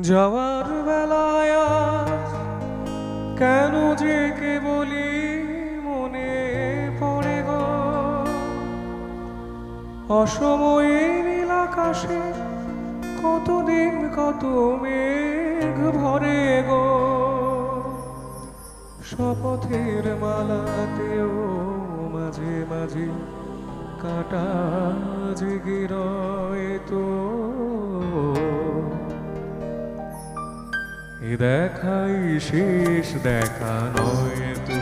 যাওয়ার বেলায় কেন যে কে বলি মনে পড়ে গো, অসময়ে নীল আকাশে কতদিন কত মেঘ ভরে গো, শপথের মালাতেও মাঝে মাঝে কাটা জেগে রয় তো, এ দেখাই শেষ দেখা নয় তো,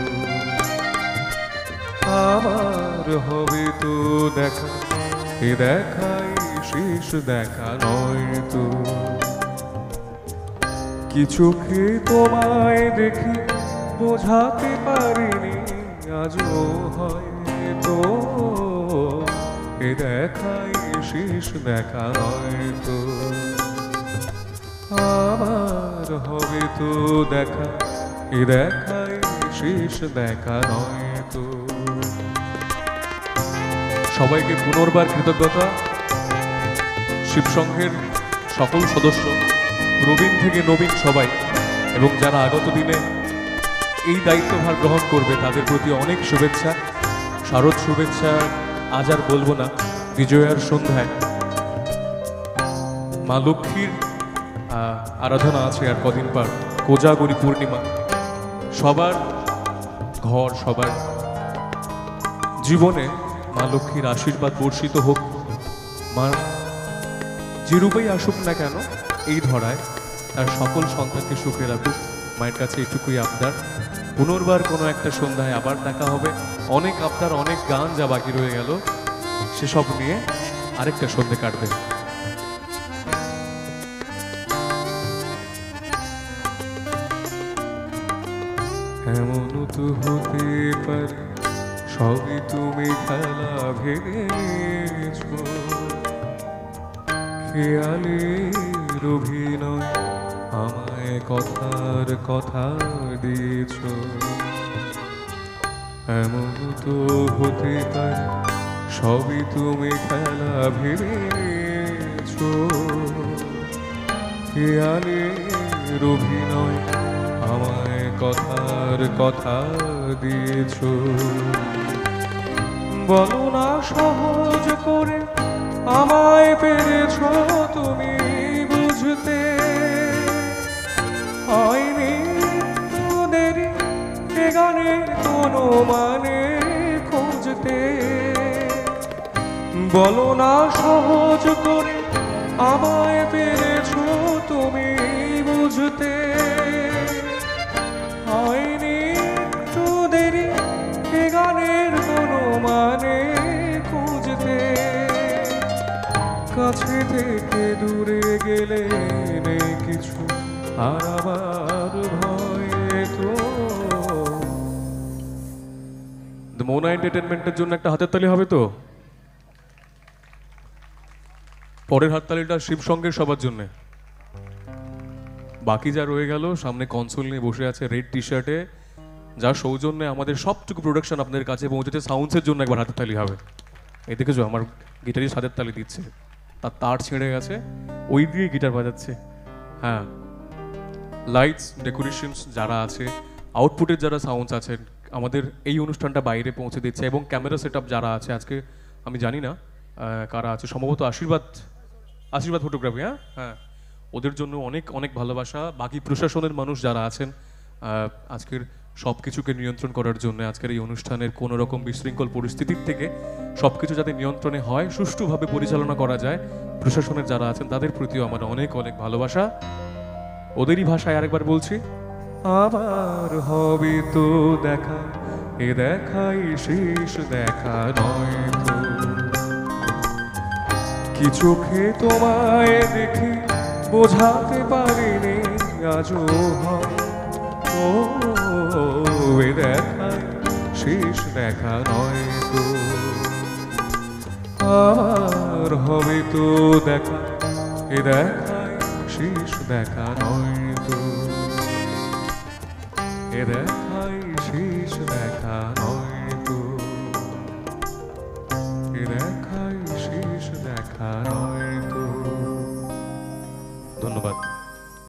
আবার হবে তো দেখা, এ দেখাই শেষ দেখা নয় তো। কি চোখে তোমায় দেখি বোঝাতে পারিনি আজও হয়তো, এ দেখাই শেষ দেখা নয় তো, আবার হবে তো দেখা, এ দেখাই শেষ দেখা নয় তো। সবাইকে পুনর্বার কৃতজ্ঞতা। শিবসংঘের সকল সদস্য, প্রবীণ থেকে নবীন সবাই, এবং যারা আগত দিনে এই দায়িত্বভার গ্রহণ করবে তাদের প্রতি অনেক শুভেচ্ছা, শারদ শুভেচ্ছা। আজ আর বলবো না। বিজয়ার সন্ধ্যায় মা লক্ষ্মীর আরাধনা আছে আর কদিন পর কোজাগরী পূর্ণিমা। সবার ঘর, সবার জীবনে মা লক্ষ্মীর আশীর্বাদ বর্ষিত হোক। মা যে রূপেই আসুক না কেন এই ধরায় তার সকল সন্তানকে সুখে রাখুক। মায়ের কাছে এটুকুই আবদার। পুনর্বার কোনো একটা সন্ধ্যায় আবার দেখা হবে। অনেক আবদার, অনেক গান যা বাকি রয়ে গেল সেসব নিয়ে আরেকটা সন্ধ্যে কাটবে। এমন তো হতে পারে সবই তুমি খেলা ভেবেছ, খেয়ালের অভিনয় আমায় কথার কথা দিয়েছ। এমন তো হতে পারে সবই তুমি খেলা ভেবেছ, খেয়ালের অভিনয় আমায় কথার কথা দিয়েছ। বলো না সহজ করে আমায় পেরেছ তুমি বুঝতে, হয়নি দেরি এ গানের কোনো মানে খুঁজতে। বলো না সহজ করে আমায় পেরেছ তুমি বুঝতে, হয়নি একটু দেরি এ গানের কোনো মানে খুঁজতে। কাছে থেকে দূরে গেলে নেই কিছু আর আমার ভয়ে তো। মোনা এন্টারটেনমেন্টের জন্য একটা হাতের তালি হবে তো। পরের হাততালিটা শিবসংঘের সবার জন্য। বাকি যা রয়ে গেল, সামনে কনসোল নিয়ে বসে আছে রেড টি শার্টে, যার সৌজন্যে আমাদের সবটুকু প্রোডাকশন আপনাদের কাছে পৌঁছেছে। সাউন্ডসের জন্য একবার হাতের তালি হবে। এই দেখেছো আমার গিটারিস্ট হাতের তালি দিচ্ছে, তার তার ছিঁড়ে গেছে, ওই দিয়ে গিটার বাজাচ্ছে। হ্যাঁ, লাইটস ডেকোরেশনস যারা আছে, আউটপুটের যারা সাউন্ডস আছেন, আমাদের এই অনুষ্ঠানটা বাইরে পৌঁছে দিচ্ছে, এবং ক্যামেরা সেট যারা আছে আজকে আমি জানি না কারা আছে, সম্ভবত আশীর্বাদ ফটোগ্রাফি। হ্যাঁ হ্যাঁ, ওদের জন্য অনেক অনেক ভালোবাসা। বাকি প্রশাসনের মানুষ যারা আছেন আজকের সব কিছুকে নিয়ন্ত্রণ করার জন্য, আজকের এই অনুষ্ঠানের কোনো রকম বিশৃঙ্খল পরিস্থিতির থেকে সব কিছু যাতে নিয়ন্ত্রণে হয়, সুষ্ঠুভাবে পরিচালনা করা যায়, প্রশাসনের যারা আছেন তাদের প্রতিও আমার অনেক অনেক ভালোবাসা। ওদেরই ভাষায় আরেকবার বলছি, আবার হবে তো দেখা, এ দেখাই শেষ দেখা নয় তো। কি চোখে তোমায় দেখে বোঝাতে পারিনি আজও হয়তো, এ দেখাই শেষ দেখা নয় তো, আবার হবে তো দেখা, এ দেখাই শেষ দেখা নয় তো, এ দেখাই শেষ দেখা নয় তো, এ দেখাই শেষ দেখা নয়।